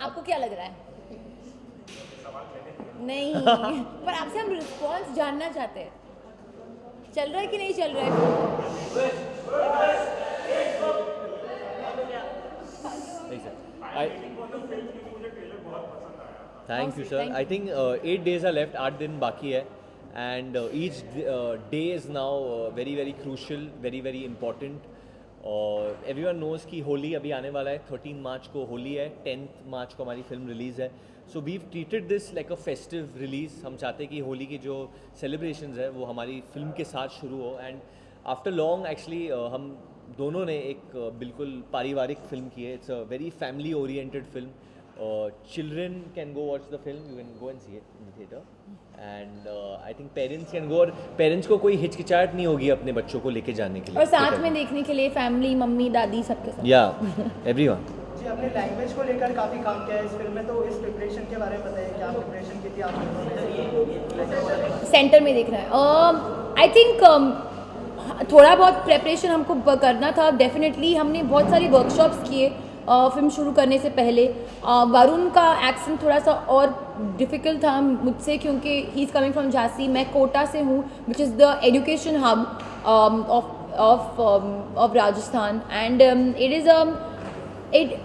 आपको क्या लग रहा है? नहीं पर आपसे हम रिस्पॉन्स जानना चाहते हैं, चल रहा है कि नहीं चल रहा है? Thank you sir. I think 8 days are left. 8 दिन बाकी है. And each day is now very very crucial, very very important. और everyone knows कि होली अभी आने वाला है. 13 मार्च को होली है, 10th मार्च को हमारी फिल्म रिलीज़ है. So we've treated this like a festive release. हम चाहते हैं कि होली की जो सेलिब्रेशंस है वो हमारी फिल्म के साथ शुरू हो. एंड आफ्टर लॉन्ग एक्चुअली हम दोनों ने एक बिल्कुल पारिवारिक फिल्म की है. It's a very family oriented film. Children can go watch the film. You can go and see it in the theater. And I think parents can go. और parents को कोई हिचकिचाहट नहीं होगी अपने बच्चों को लेके जाने के लिए और साथ में देखने के लिए फैमिली, मम्मी दादी सबके साथ. या एवरीवन. जी, आपने लैंग्वेज को लेकर काफ़ी काम किया है इस फिल्म में, तो इस प्रिपरेशन के बारे में बताइए, क्या प्रिपरेशन की थी आप लोगों ने? सेंटर में देख रहा है. आई थिंक थोड़ा बहुत प्रेपरेशन हमको करना था. डेफिनेटली हमने बहुत सारी वर्कशॉप्स किए फिल्म शुरू करने से पहले. वरुण का एक्सेंट थोड़ा सा और डिफ़िकल्ट था मुझसे, क्योंकि he is coming from Jhansi. मैं कोटा से हूँ, which is the education hub of Rajasthan. And it is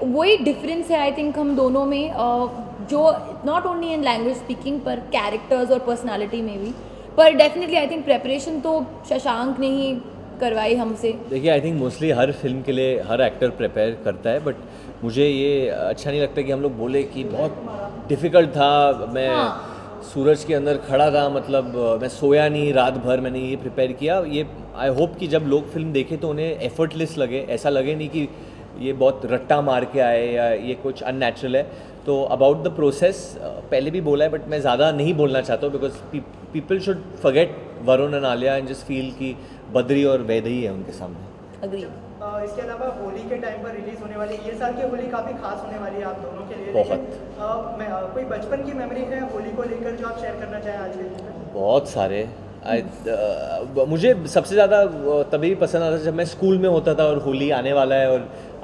वही डिफरेंस है आई थिंक हम दोनों में, जो not only in language speaking पर कैरेक्टर्स और पर्सनालिटी में भी. पर डेफिनेटली आई थिंक प्रेपरेशन तो शशांक ने ही करवाई हमसे. देखिए I think mostly her film के लिए हर एक्टर प्रिपेयर करता है. बट मुझे ये अच्छा नहीं लगता कि हम लोग बोले कि बहुत डिफ़िकल्ट था. मैं सूरज के अंदर खड़ा था, मतलब मैं सोया नहीं रात भर, मैंने ये प्रिपेयर किया. ये आई होप कि जब लोग फिल्म देखें तो उन्हें एफर्टलेस लगे, ऐसा लगे नहीं कि ये बहुत रट्टा मार के आए या ये कुछ अननेचुरल है. तो अबाउट द प्रोसेस पहले भी बोला है, बट मैं ज़्यादा नहीं बोलना चाहता हूँ, because people should forget Varun and Alia and just feel कि बद्री और वैदेही है उनके सामने. अग्री. इसके अलावा होली के टाइम पर रिलीज होने वाली ये साल की होली काफ़ी खास होने वाली है आप दोनों के लिए. बहुत. कोई बचपन की मेमोरी है होली को लेकर जो आप शेयर करना चाहें आज के दिन में? बहुत सारे. मुझे सबसे ज़्यादा तभी पसंद आता जब मैं स्कूल में होता था और होली आने वाला है, और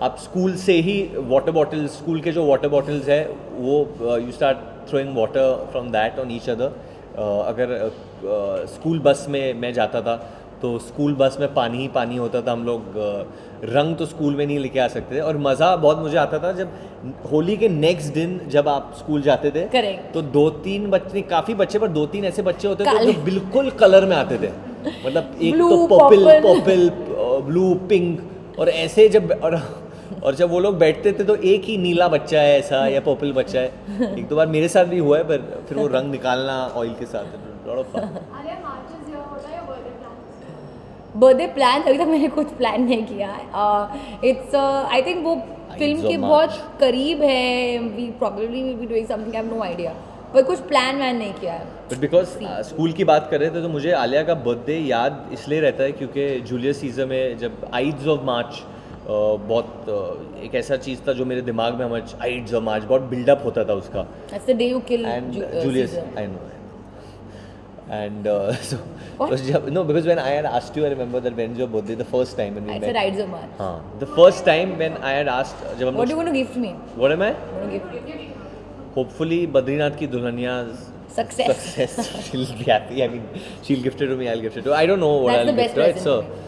आप स्कूल से ही वाटर बॉटल्स, स्कूल के जो वाटर बॉटल्स है वो you start throwing water from that on each other. अगर स्कूल बस में मैं जाता था तो स्कूल बस में पानी ही पानी होता था. हम लोग रंग तो स्कूल में नहीं लेके आ सकते थे. और मज़ा बहुत मुझे आता था जब होली के नेक्स्ट दिन जब आप स्कूल जाते थे. Correct. तो 2-3 बच्चे, काफ़ी बच्चे, पर 2-3 ऐसे बच्चे होते थे जो बिल्कुल कलर में आते थे. मतलब एक Blue, तो पर्पल, ब्लू, पिंक, और ऐसे जब और जब वो लोग बैठते थे तो एक ही नीला बच्चा है ऐसा या पर्पल बच्चा है. एक दो बार मेरे साथ भी हुआ है, पर फिर वो रंग निकालना ऑयल के साथ. Lot of fun. Birthday plan अभी तक मैंने कुछ प्लान नहीं किया है. इट्स आई थिंक वो फिल्म के बहुत करीब है. We probably will be doing something, I have no idea, पर कुछ प्लान वैन नहीं किया है. बट बिकॉज स्कूल की बात कर रहे थे तो मुझे आलिया का बर्थडे याद इसलिए रहता है क्योंकि जूलियस सीजर में जब आइड्स ऑफ मार्च बहुत एक ऐसा चीज़ था जो मेरे दिमाग में हमारे आइड्स ऑफ मार्च बहुत बिल्डअप होता था उसका. That's the day you kill Julius. I know. And so no, because when I had asked you, I remember that when's your birthday the first time when we met. I said Ides of March. हाँ, the first time when I had asked, जब हम What do you want to gift me? What am I? What do you want to gift me? Hopefully Badrinath की Dulhania Success. She'll be happy. I mean, she'll gift it to me. I'll gift it to her. I don't know what That's I'll the gift best her. It's present.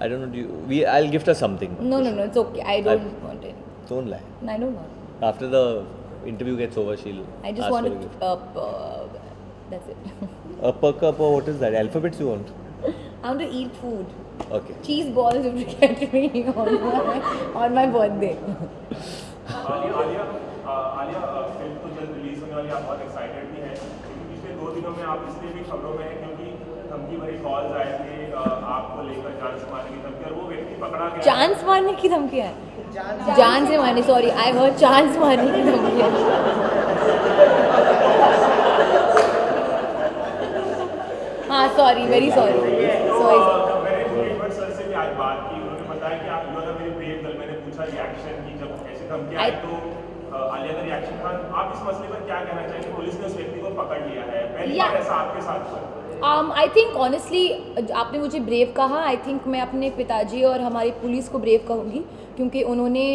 I don't know. I'll gift her something. No, it's okay. I don't want it. Don't lie. I don't want. After the interview gets over, she'll I just ask want for a gift. That's it. Upper cup or what is that? Alphabets you want? I want to eat food. Okay. Cheese balls if you get me on my birthday. Alia film तो जल्द release होने वाली, आप बहुत excited भी हैं, लेकिन पिछले 2 दिनों में आप इसलिए भी खबरों में हैं क्योंकि धमकी भरी कॉल्स आए थे आपको लेकर जान से मारने की धमकी, और वो व्यक्ति पकड़ा गया. चांस मारने की धमकी है? जान से मारने, सॉरी, आई हर्ड चांस मारने की धमकी है. हाँ सॉरी, वेरी सॉरी. मैंने सर से भी आज बात की, उन्होंने बताया कि आप युवा मेरे ब्रेव दल, मैंने पूछा रिएक्शन की जब ऐसी धमकी आई तो आलिया का रिएक्शन था. आप इस मसले पर क्या कहना चाहेंगे? पुलिस ने उस व्यक्ति को पकड़ लिया है, पहली बार ऐसा आपके साथ हुआ? आई थिंक ऑनेस्टली आपने मुझे ब्रेव कहा. आई थिंक मैं अपने पिताजी और हमारी पुलिस को ब्रेव कहूँगी, क्योंकि उन्होंने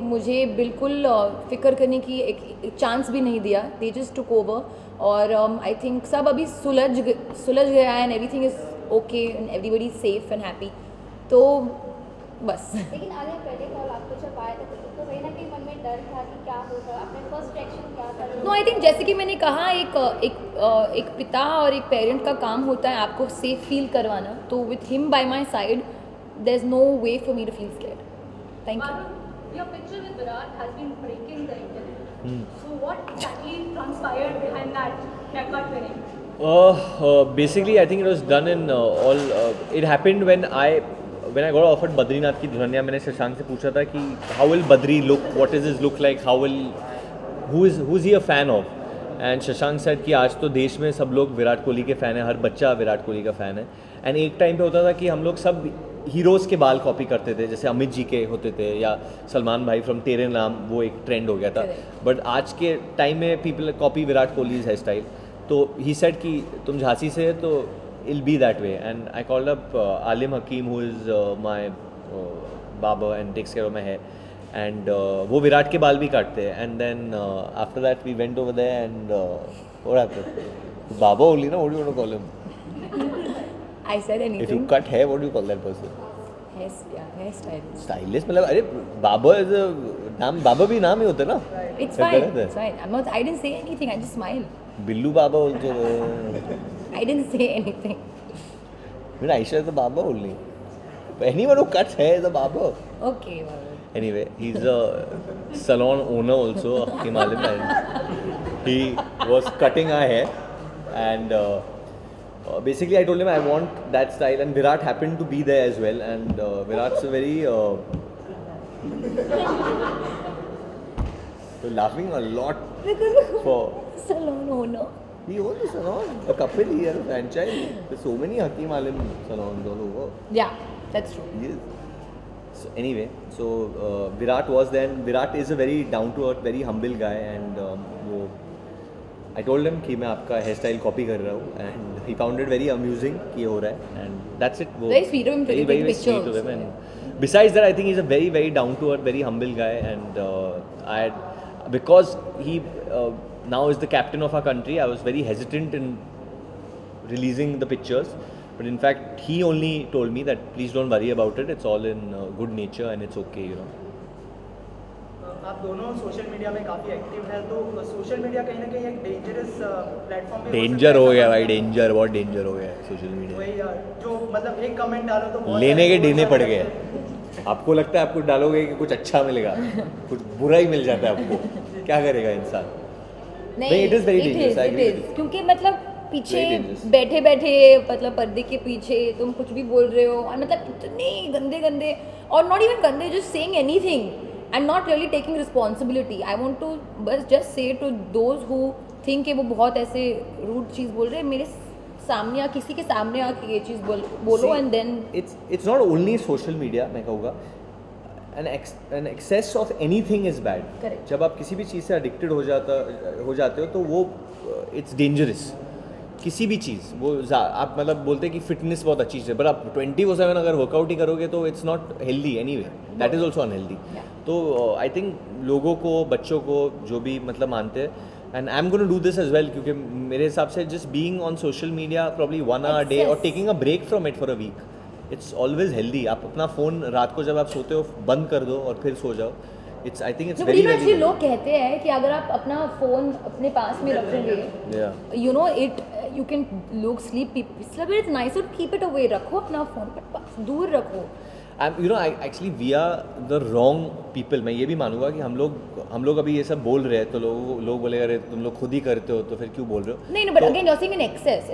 मुझे बिल्कुल फिक्र करने की एक चांस भी नहीं दिया. दे जस्ट टुक ओवर और आई थिंक सब अभी सुलझ गया है and everything is okay and everybody is safe and happy. तो बस. लेकिन आगे पहले कॉल आपको जब आया था तो कहीं ना कहीं मन में डर था कि क्या होगा, आपने फर्स्ट रिएक्शन क्या था? नो आई थिंक जैसे कि मैंने कहा एक पिता और एक पेरेंट का काम होता है आपको सेफ फील करवाना. तो with him by my side there is no way for me to feel scared. Thank you. Your picture with Virat has been breaking the internet. So what exactly transpired behind that haircut winning? Basically, I think it was done in it happened when I got offered Badrinath की दुल्हनिया. मैंने शशांक से पूछा था कि how will Badri look, what is his look like, who's he a fan of? And Shashank said कि आज तो देश में सब लोग विराट कोहली के फ़ैन हैं, हर बच्चा विराट कोहली का फ़ैन है. एंड एक टाइम पे होता था कि हम लोग सब हीरोज़ के बाल कॉपी करते थे, जैसे अमित जी के होते थे या सलमान भाई फ्रॉम तेरे नाम, वो एक ट्रेंड हो गया था. बट आज के टाइम में people copy Virat Kohli's hair style. तो ही सेड कि तुम झांसी से है तो I'll be that way. And I called up Alim Hakim who is my baba and takes care of my hair. And वो विराट के बाल भी काटते हैं. And then after that we went over there and what happened? Baba only ना, what do you want to call him? I said If you anything. cut hair, what do you call that person? Hairstyle. Stylist मतलब अरे बाबा is नाम, बाबा भी नाम ही होता है ना. It's क्या fine. गलत है? It's fine. I didn't say anything. I just smiled. Billu बाबा बोलते हो. I didn't say anything. मेरा Ayesha is a Baba only. Anyone who cuts hair is a Baba. Okay. Well. Anyway, he's a salon owner also, Hakim Alim, and he was cutting our hair and basically I told him I want that style, and Virat happened to be there as well. And Virat's a very you're laughing a lot for Salon owner. he owns a salon, a couple, he has a franchise. There's so many Hakim Alim salons all over. Yeah, that's true. Yes. So anyway, so Virat was there. And Virat is a very down to earth, very humble guy, and वो I told him कि मैं आपका hair style copy कर रहा हूँ, and he found it very amusing कि ये हो रहा है, and that's it. वो Very sweet of him to very, take very sweet pictures. of him. And besides that, I think he's a very, very down to earth, very humble guy, and because he now is the captain of our country, I was very hesitant in releasing the pictures. But in fact, he only told me that please don't worry about it. It's all in good nature and it's okay, you know. आप दोनों social media में काफ़ी active हैं, तो social media कहीं ना कहीं एक डेंजरस प्लेटफॉर्म भी डेंजर हो गया भाई, डेंजर, बहुत डेंजर हो गया है सोशल मीडिया. वही जो मतलब एक कमेंट डालो तो बहुत लेने के सारे देने लोग पड़ करते गए. हैं। आपको लगता है आपको डालोगे कि कुछ अच्छा मिलेगा, कुछ बुरा ही मिल जाता है आपको. क्या करेगा इंसान? नहीं, it is very dangerous, I agree with you. क्योंकि मतलब पीछे Very dangerous. बैठे बैठे मतलब पर्दे के पीछे तुम कुछ भी बोल रहे हो और मतलब इतने गंदे गंदे और नॉट इवन गंदे, just saying anything and not really taking responsibility. I want to बस just say to those who think कि वो बहुत ऐसे रूड चीज़ बोल रहे हैं, मेरे सामने या किसी के सामने आके ये चीज़ बोलो and then it's not only social media, मैं कहूँगा an excess of anything is bad. Correct. जब आप किसी भी चीज़ से addicted हो जाते हो तो वो it's dangerous. किसी भी चीज़ वो आप मतलब बोलते हैं कि फिटनेस बहुत अच्छी चीज़ है, पर आप 24/7 अगर वर्कआउट ही करोगे तो it's not healthy anyway, that is also unhealthy. तो आई थिंक लोगों को, बच्चों को, जो भी मतलब मानते हैं, and I am gonna do this as well, क्योंकि मेरे हिसाब से just being on social media probably 1 hour a day और taking a break from it for a week, it's always healthy. आप अपना फ़ोन रात को जब आप सोते हो बंद कर दो और फिर सो जाओ. It's I think it's very actually लोग कहते हैं कि अगर आप अपना फ़ोन अपने पास में रखोगे, you know it you can लोग sleep it's nice to keep it away. रखो अपना फ़ोन दूर रखो. You know actually we are the wrong people. मैं ये भी मानूंगा कि हम लोग अभी ये सब बोल रहे हैं तो लोग बोलेगा अरे तुम लोग खुद ही करते हो तो फिर क्यों बोल रहे हो. नहीं but again you are saying in excess.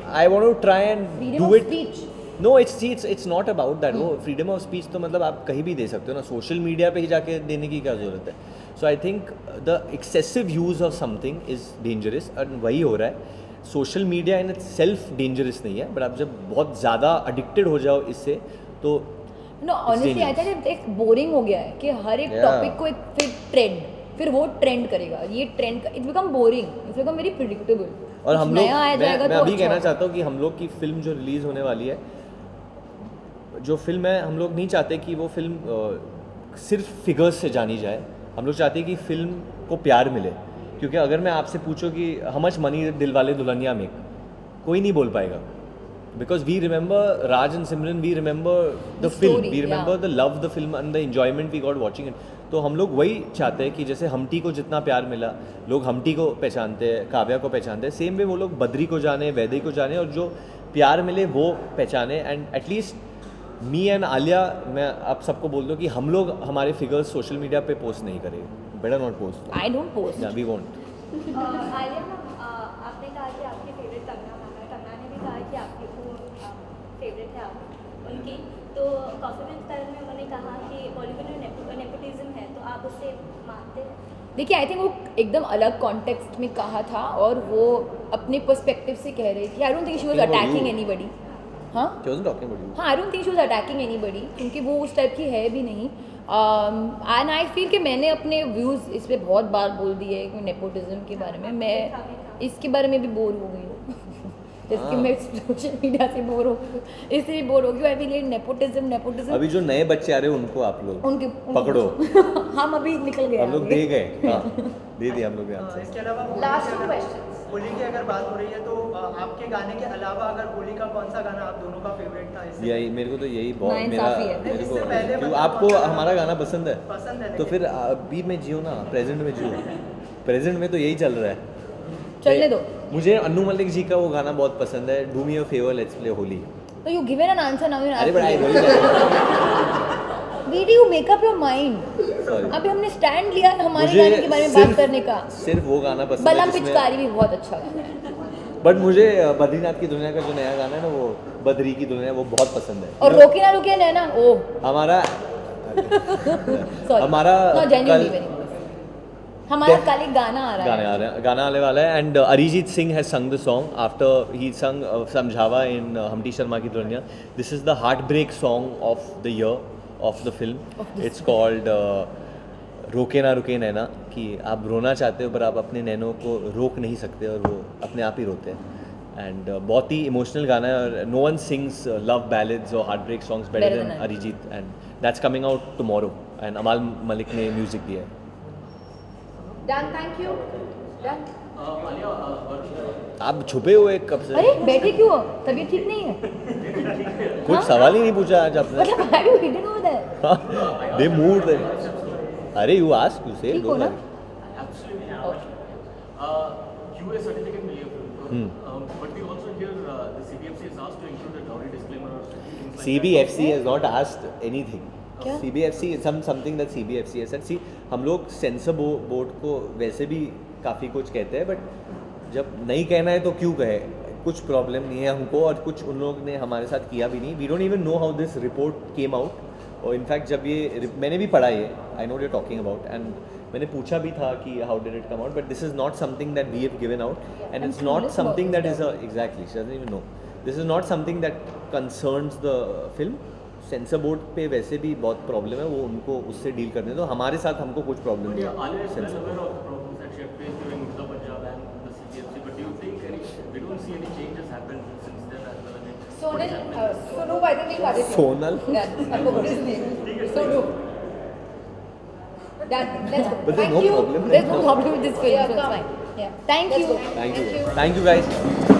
I want to try and freedom do of it. Speech. No it's not about that. वो फ्रीडम ऑफ स्पीच तो मतलब आप कहीं भी दे सकते हो ना, सोशल मीडिया पे ही जाके देने की क्या ज़रूरत है. So I think the excessive use of something is dangerous, और वही हो रहा है. Social media in itself dangerous नहीं है, बट आप जब बहुत ज़्यादा अडिक्टेड हो जाओ इससे तो नो ऑनेस्टली आई थिंक एक बोरिंग हो गया है कि हर एक टॉपिक को एक फिर वो ट्रेंड करेगा. ये trend it's become boring, it's become very predictable. और हम लोग नया आ जाएगा मैं तो अभी अच्छा कहना चाहता हूँ कि हम लोग की फिल्म जो रिलीज़ होने वाली है, जो फिल्म है हम लोग नहीं चाहते कि वो फिल्म सिर्फ फिगर्स से जानी जाए, हम लोग चाहते हैं कि फिल्म को प्यार मिले। क्योंकि अगर मैं आपसे पूछूं कि how much money Dilwale Dulhania make, कोई नहीं बोल पाएगा, because we remember Raj and Simran, we remember the film, story, we remember the love the film and the enjoyment we got watching it. तो हम लोग वही चाहते हैं कि जैसे हमटी को जितना प्यार मिला, लोग हमटी को पहचानते हैं, काव्या को पहचानते हैं, सेम वे वो लोग बद्री को जाने, वैदेही को जाने, और जो प्यार मिले वो पहचाने। And at least me and Alia, मैं आप सबको बोल दूँ कि हम लोग हमारे फिगर्स सोशल मीडिया पे पोस्ट नहीं करें, better not post, I don't post. We want. Alia ma'am, आपने कहा कि आपकी फेवरेट कंगना मैम है, कंगना ने भी कहा कि आपकी फेवरेट है आप उनकी, तो कॉफी विद करण में उन्होंने कहा कि बॉलीवुड में नेपोटिज्म है, तो आप उसे मानते हैं? देखिए, आई थिंक वो एकदम अलग कॉन्टेक्स्ट में कहा था और वो अपने पर्सपेक्टिव से कह रही थी। I don't think she was attacking anybody. हाँ, हाँ, I don't think she was attacking anybody, क्योंकि वो उस टाइप की है भी नहीं। एंड आई फील कि मैंने अपने व्यूज़ इस पर बहुत बार बोल दिए कि नेपोटिज्म के बारे में। मैं इसके बारे में भी बोर हो गई हूँ जैसे कि मैं सोशल मीडिया से बोर हो गई, इसलिए बोर हो गई। आई फील नेपोटिज्म अभी जो नए बच्चे आ रहे हैं उनको आप लोग उनके पकड़ो। हम अभी निकल गए, हम लोग दे गए, हाँ, दे दिए हम लोग यहाँ से। इसके अलावा Last two questions. होली की अगर बात हो रही है तो आपके गाने के अलावा अगर होली का कौन सा गाना आप दोनों का फेवरेट था? यही मेरे को तो यही बहुत नाइंसाफी है। मेरे इससे पहले को, क्यों मतलब आपको कौन सा हमारा गाना पसंद है? पसंद है, तो फिर अभी में जियो ना, प्रेजेंट में जियो। प्रेजेंट में तो यही चल रहा है, चलने दो। मुझे अन्नू मलिक जी का वो गाना बहुत पसंद है, do me a favour let's play Holi. तो you given an answer now. अरे बड़ा we do make up your mind. Sorry. अभी हमने स्टैंड लिया हमारे गाने के बारे में बात करने का। सिर्फ वो गाना पसंद बलम है पिचकारी भी बहुत अच्छा गाना है। बट मुझे बद्रीनाथ की दुनिया का जो नया गाना है ना, वो बद्री की दुनिया, वो बहुत पसंद है। और रोके ना रुके नैना, ओह हमारा सॉरी, हमारा नो जेन्युइनली वेरी नाइस। हमारा कल एक गाना आ रहा है, गाना आने वाला है। And Arijit Singh has sung the song after he sung Samjhawan in Humpty Sharma की दुनिया। This is the heart break song of the year of the film. It's called रोके ना रुके नैना, कि आप रोना चाहते हो पर आप अपने नैनों को रोक नहीं सकते और वो अपने आप ही रोते हैं। एंड बहुत ही इमोशनल गाना है, और no one sings love ballads और heartbreak songs better than Arijit, and that's coming out tomorrow. And Amaal Malik ने म्यूजिक दिया है। Done, thank you, done. आप छुपे हुए कब से? अरे बैठे क्यों हो? तबीयत ठीक नहीं है? कुछ सवाल ही नहीं पूछा आज आपने। मतलब why do hidden over there? They mood. अरे यू आस्क, यू से, ठीक हो ना? QA certificate मिली है फिल्म को, but we also hear the CBFC has asked to include a dowry disclaimer or things like CBFC has not asked anything. क्या? CBFC is something that CBFC has said. See, हम लोग sensor board को वैसे भी काफ़ी कुछ कहते हैं, बट जब नहीं कहना है तो क्यों कहे? कुछ प्रॉब्लम नहीं है हमको, और कुछ उन लोग ने हमारे साथ किया भी नहीं। We don't even know how this report came out. और इनफैक्ट जब ये मैंने भी पढ़ा ये, I know you're talking about, and मैंने पूछा भी था कि how did it come out, but this is not something that we have given out, and it's not something that is exactly, she doesn't even know, this is not something that concerns the film. Censor board पे वैसे भी बहुत problem है, वो उनको उससे deal करने दो, हमारे साथ हमको कुछ प्रॉब्लम नहीं है। Alia is well aware of the problems that she had faced during Urta Punjab and the CBFC, but do you think we don't see any changes happen since then as well? Sonal, Sonu, I think we'll cut it here. Sonal? Yeah, I forgot his name. Sonu. Done. Let's go. But there's Thank no you. problem. There's no problem with this film, so it's fine. Yeah. Thank you. Thank you guys.